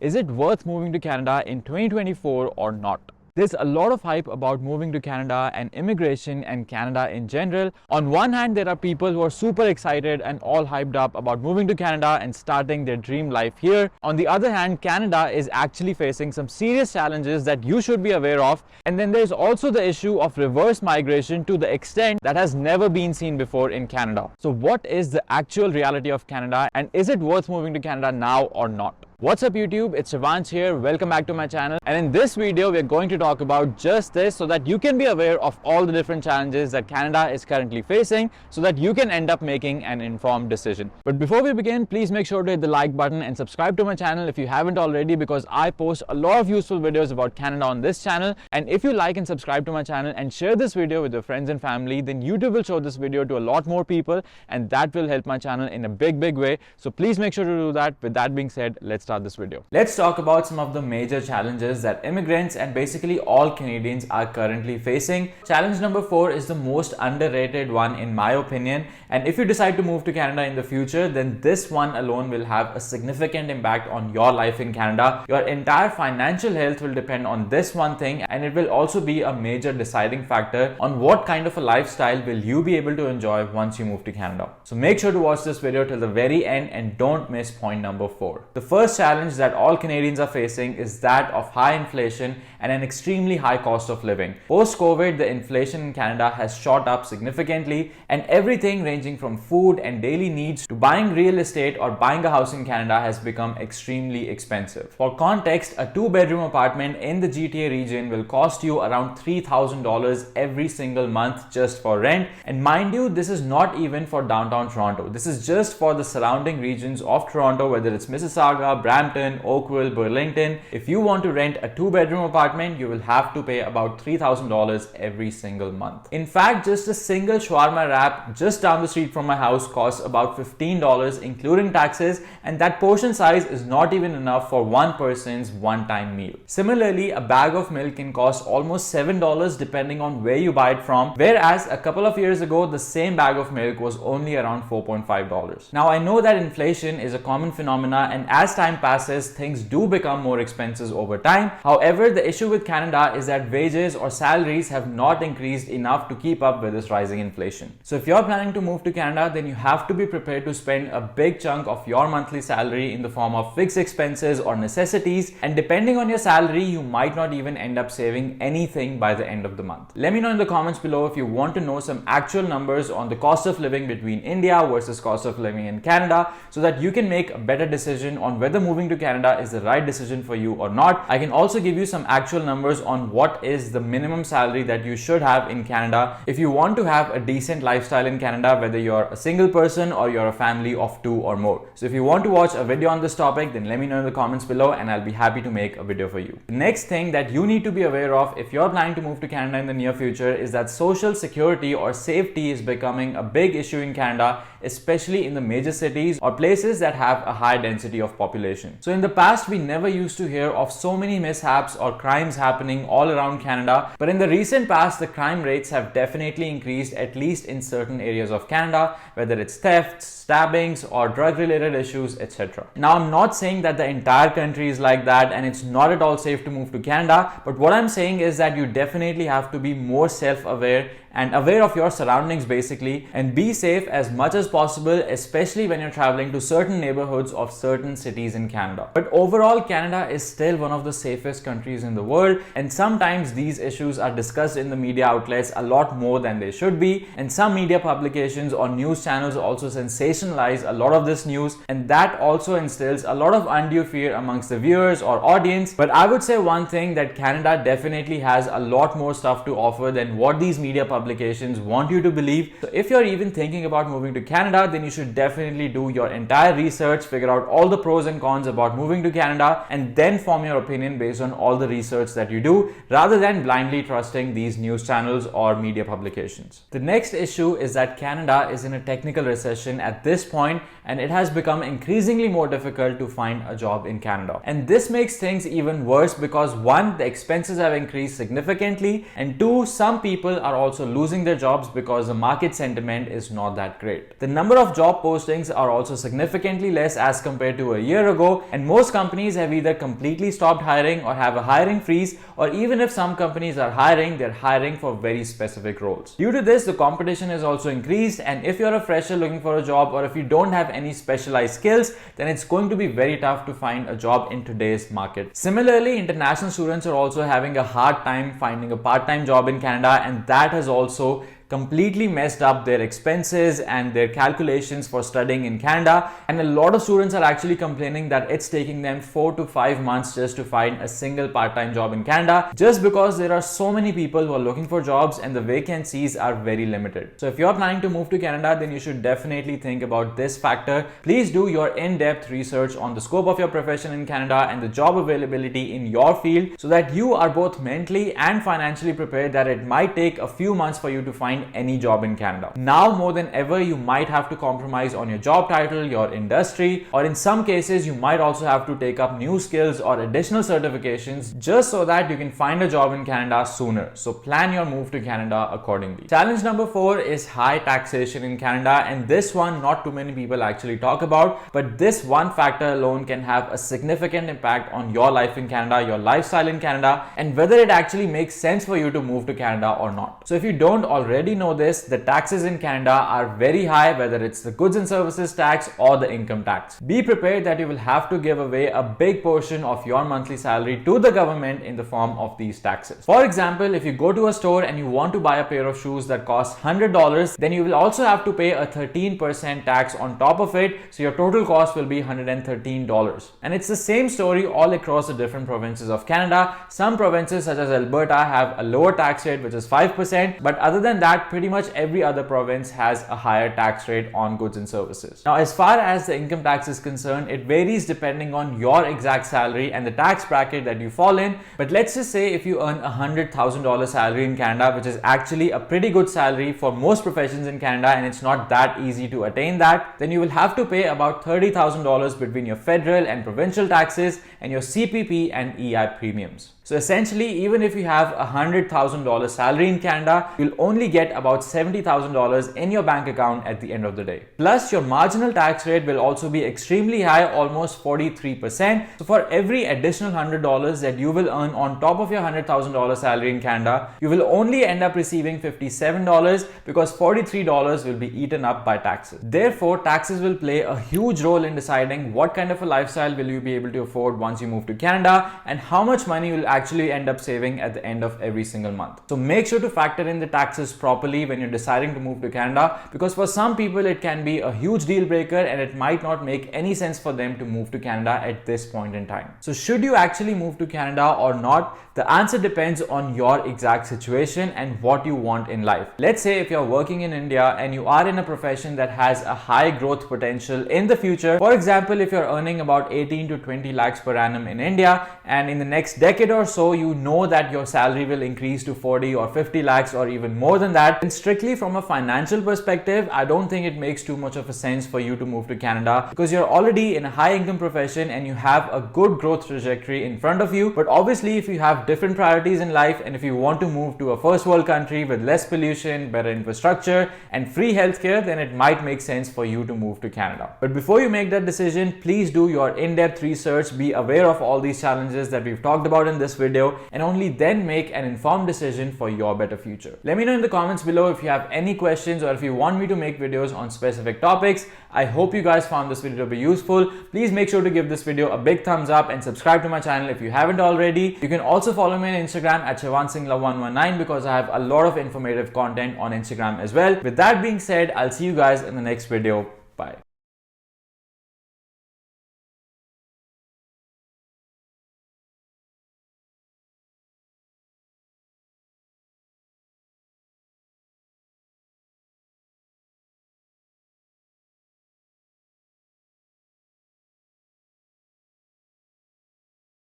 Is it worth moving to Canada in 2024 or not? There's a lot of hype about moving to Canada and immigration and Canada in general. On one hand, there are people who are super excited and all hyped up about moving to Canada and starting their dream life here. On the other hand, Canada is actually facing some serious challenges that you should be aware of. And then there's also the issue of reverse migration to the extent that has never been seen before in Canada. So what is the actual reality of Canada, and is it worth moving to Canada now or not? What's up YouTube, it's Shivansh here, welcome back to my channel, and in this video we're going to talk about just this so that you can be aware of all the different challenges that Canada is currently facing so that you can end up making an informed decision. But before we begin, please make sure to hit the like button and subscribe to my channel if you haven't already, because I post a lot of useful videos about Canada on this channel. And if you like and subscribe to my channel and share this video with your friends and family, then YouTube will show this video to a lot more people, and that will help my channel in a big way. So please make sure to do that. With that being said, let's start this video. Let's talk about some of the major challenges that immigrants and basically all Canadians are currently facing. Challenge number 4 is the most underrated one in my opinion, and if you decide to move to Canada in the future, then this one alone will have a significant impact on your life in Canada. Your entire financial health will depend on this one thing, and it will also be a major deciding factor on what kind of a lifestyle will you be able to enjoy once you move to Canada. So make sure to watch this video till the very end and don't miss point number 4. The first challenge that all Canadians are facing is that of high inflation and an extremely high cost of living. Post-COVID, the inflation in Canada has shot up significantly, and everything ranging from food and daily needs to buying real estate or buying a house in Canada has become extremely expensive. For context, a 2-bedroom apartment in the GTA region will cost you around $3,000 every single month just for rent. And mind you, this is not even for downtown Toronto. This is just for the surrounding regions of Toronto, whether it's Mississauga, Brampton, Oakville, Burlington. If you want to rent a 2-bedroom apartment, you will have to pay about $3,000 every single month. In fact, just a single shawarma wrap just down the street from my house costs about $15 including taxes, and that portion size is not even enough for one person's one-time meal. Similarly, a bag of milk can cost almost $7 depending on where you buy it from, whereas a couple of years ago the same bag of milk was only around $4.5. Now I know that inflation is a common phenomena, and as time passes, things do become more expensive over time. However, the issue with Canada is that wages or salaries have not increased enough to keep up with this rising inflation. So if you're planning to move to Canada, then you have to be prepared to spend a big chunk of your monthly salary in the form of fixed expenses or necessities, and depending on your salary, you might not even end up saving anything by the end of the month. Let me know in the comments below if you want to know some actual numbers on the cost of living between India versus cost of living in Canada, so that you can make a better decision on whether moving to Canada is the right decision for you or not. I can also give you some actual numbers on what is the minimum salary that you should have in Canada if you want to have a decent lifestyle in Canada, whether you're a single person or you're a family of 2 or more. So if you want to watch a video on this topic, then let me know in the comments below and I'll be happy to make a video for you. The next thing that you need to be aware of if you're planning to move to Canada in the near future is that social security or safety is becoming a big issue in Canada, especially in the major cities or places that have a high density of population. So in the past, we never used to hear of so many mishaps or crimes happening all around Canada, but in the recent past, the crime rates have definitely increased, at least in certain areas of Canada, whether it's thefts, stabbings, or drug-related issues, etc. Now, I'm not saying that the entire country is like that and it's not at all safe to move to Canada, but what I'm saying is that you definitely have to be more self-aware and aware of your surroundings basically, and be safe as much as possible, especially when you're traveling to certain neighborhoods of certain cities in Canada. But overall, Canada is still one of the safest countries in the world, and sometimes these issues are discussed in the media outlets a lot more than they should be, and some media publications or news channels also sensationalize a lot of this news, and that also instills a lot of undue fear amongst the viewers or audience. But I would say one thing, that Canada definitely has a lot more stuff to offer than what these media publications want you to believe. So if you're even thinking about moving to Canada, then you should definitely do your entire research, figure out all the pros and cons about moving to Canada, and then form your opinion based on all the research that you do, rather than blindly trusting these news channels or media publications. The next issue is that Canada is in a technical recession at this point, and it has become increasingly more difficult to find a job in Canada. And this makes things even worse because 1, the expenses have increased significantly, and 2, some people are also losing their jobs because the market sentiment is not that great. The number of job postings are also significantly less as compared to a year ago, and most companies have either completely stopped hiring or have a hiring freeze, or even if some companies are hiring, they're hiring for very specific roles. Due to this, the competition has also increased, and if you're a fresher looking for a job or if you don't have any specialized skills, then it's going to be very tough to find a job in today's market. Similarly, international students are also having a hard time finding a part-time job in Canada, and that has also completely messed up their expenses and their calculations for studying in Canada. And a lot of students are actually complaining that it's taking them 4 to 5 months just to find a single part-time job in Canada, just because there are so many people who are looking for jobs and the vacancies are very limited. So if you're planning to move to Canada, then you should definitely think about this factor. Please do your in-depth research on the scope of your profession in Canada and the job availability in your field, so that you are both mentally and financially prepared that it might take a few months for you to find any job in Canada. Now more than ever, you might have to compromise on your job title, your industry, or in some cases you might also have to take up new skills or additional certifications just so that you can find a job in Canada sooner. So plan your move to Canada accordingly. Challenge number 4 is high taxation in Canada, and this one not too many people actually talk about, but this one factor alone can have a significant impact on your life in Canada, your lifestyle in Canada, and whether it actually makes sense for you to move to Canada or not. So if you don't already know this, the taxes in Canada are very high, whether it's the goods and services tax or the income tax. Be prepared that you will have to give away a big portion of your monthly salary to the government in the form of these taxes. For example, if you go to a store and you want to buy a pair of shoes that cost $100, then you will also have to pay a 13% tax on top of it, so your total cost will be $113. And it's the same story all across the different provinces of Canada. Some provinces such as Alberta have a lower tax rate, which is 5%, but other than that, pretty much every other province has a higher tax rate on goods and services. Now, as far as the income tax is concerned, it varies depending on your exact salary and the tax bracket that you fall in. But let's just say if you earn a $100,000 salary in Canada, which is actually a pretty good salary for most professions in Canada, and it's not that easy to attain that, then you will have to pay about $30,000 between your federal and provincial taxes and your CPP and EI premiums. So essentially, even if you have a $100,000 salary in Canada, you'll only get about $70,000 in your bank account at the end of the day. Plus, your marginal tax rate will also be extremely high, almost 43%. So for every additional $100 that you will earn on top of your $100,000 salary in Canada, you will only end up receiving $57 because $43 will be eaten up by taxes. Therefore, taxes will play a huge role in deciding what kind of a lifestyle will you be able to afford once you move to Canada and how much money you will actually end up saving at the end of every single month. So make sure to factor in the taxes properly when you're deciding to move to Canada, because for some people it can be a huge deal breaker and it might not make any sense for them to move to Canada at this point in time. So should you actually move to Canada or not? The answer depends on your exact situation and what you want in life. Let's say if you're working in India and you are in a profession that has a high growth potential in the future. For example, if you're earning about 18 to 20 lakhs per annum in India, and in the next decade or so you know that your salary will increase to 40 or 50 lakhs or even more than that, and strictly from a financial perspective, I don't think it makes too much of a sense for you to move to Canada, because you're already in a high income profession and you have a good growth trajectory in front of you. But obviously, if you have different priorities in life and if you want to move to a first world country with less pollution, better infrastructure and free healthcare, then it might make sense for you to move to Canada. But before you make that decision, please do your in-depth research, be aware of all these challenges that we've talked about in this video, and only then make an informed decision for your better future. Let me know in the comments below if you have any questions or if you want me to make videos on specific topics. I hope you guys found this video to be useful. Please make sure to give this video a big thumbs up and subscribe to my channel if you haven't already. You can also follow me on Instagram at Singla119 because I have a lot of informative content on Instagram as well. With that being said, I'll see you guys in the next video. Bye.